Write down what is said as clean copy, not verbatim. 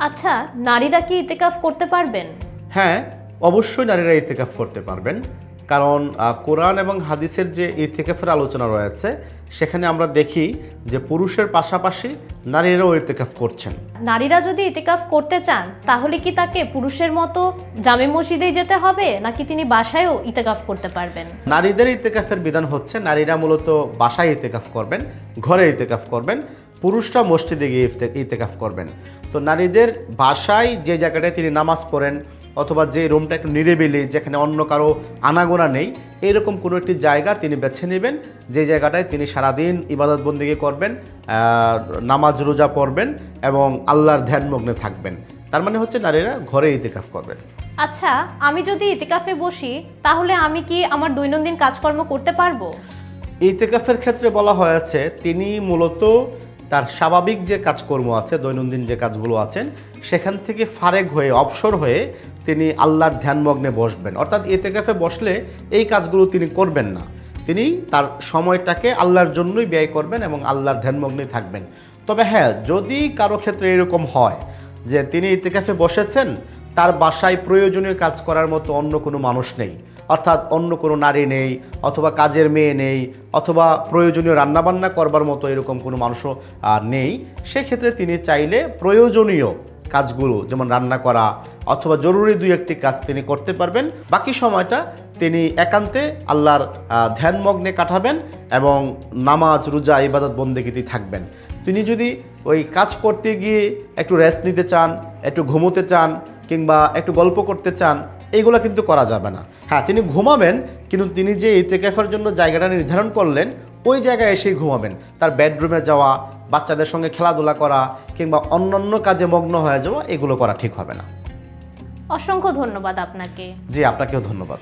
আচ্ছা, নারীরা কি ইতিকাফ করতে পারবেন? হ্যাঁ, অবশ্যই নারীরা ইতিকাফ করতে পারবেন, কারণ কোরআন এবং হাদিসের যে ইতিকাফের আলোচনা রয়েছে সেখানে আমরা দেখি যে পুরুষের পাশাপাশি নারীরাও ইতিকাফ করছেন। নারীরা যদি ইতিকাফ করতে চান তাহলে কি তাকে পুরুষের মতো জামে মসজিদেই যেতে হবে, নাকি তিনি বাসায়ও ইতিকাফ করতে পারবেন? নারীদের ইতিকাফের বিধান হচ্ছে নারীরা মূলত বাসায় ইতিকাফ করবেন, ঘরে ইতিকাফ করবেন, পুরুষরা মসজিদে গিয়ে ইতিকাফ করবেন। তো নারীদের বাসায় যে জায়গাটায় তিনি নামাজ পড়েন অথবা যে রুমটা একটু নিরিবিলি, যেখানে অন্য কারো আনাগোনা নেই, এরকম কোনো একটি জায়গা তিনি বেছে নেবেন, যে জায়গাটায় তিনি সারাদিন ইবাদত বন্দিগি করবেন, নামাজ রোজা পড়বেন এবং আল্লাহর ধ্যানমগ্নে থাকবেন। তার মানে হচ্ছে নারীরা ঘরে ইতিকাফ করবেন। আচ্ছা, আমি যদি ইতিকাফে বসি তাহলে আমি কি আমার দৈনন্দিন কাজকর্ম করতে পারবো? ইতিকাফের ক্ষেত্রে বলা হয়েছে তিনি মূলত তার স্বাভাবিক যে কাজকর্ম আছে, দৈনন্দিন যে কাজগুলো আছেন, সেখান থেকে ফারেক হয়ে অবসর হয়ে তিনি আল্লাহর ধ্যানমগ্নে বসবেন। অর্থাৎ ইতিকাফে বসলে এই কাজগুলো তিনি করবেন না, তিনি তার সময়টাকে আল্লাহর জন্যই ব্যয় করবেন এবং আল্লাহর ধ্যানমগ্নেই থাকবেন। তবে হ্যাঁ, যদি কারো ক্ষেত্রে এরকম হয় যে তিনি ইতিকাফে বসেছেন, তার বাসায় প্রয়োজনীয় কাজ করার মতো অন্য কোনো মানুষ নেই, অর্থাৎ অন্য কোনো নারী নেই, অথবা কাজের মেয়ে নেই, অথবা প্রয়োজনীয় রান্নাবান্না করবার মতো এরকম কোনো মানুষও নেই, সেক্ষেত্রে তিনি চাইলে প্রয়োজনীয় কাজগুলো যেমন রান্না করা অথবা জরুরি দুই একটি কাজ তিনি করতে পারবেন। বাকি সময়টা তিনি একান্তে আল্লাহর ধ্যানমগ্নে কাটাবেন এবং নামাজ রোজা ইবাদত বন্দেগীতেই থাকবেন। তিনি যদি ওই কাজ করতে গিয়ে একটু রেস্ট নিতে চান, একটু ঘুমোতে চান কিংবা একটু গল্প করতে চান, এইগুলো কিন্তু করা যাবে না। হ্যাঁ, তিনি ঘুমাবেন, কিন্তু তিনি যে ইতিকাফের জন্য জায়গাটা নির্ধারণ করলেন ওই জায়গায় এসেই ঘুমাবেন। তার বেডরুমে যাওয়া, বাচ্চাদের সঙ্গে খেলাধুলা করা কিংবা অন্যান্য কাজে মগ্ন হয়ে যাওয়া, এগুলো করা ঠিক হবে না। অসংখ্য ধন্যবাদ আপনাকে। জি, আপনাকেও ধন্যবাদ।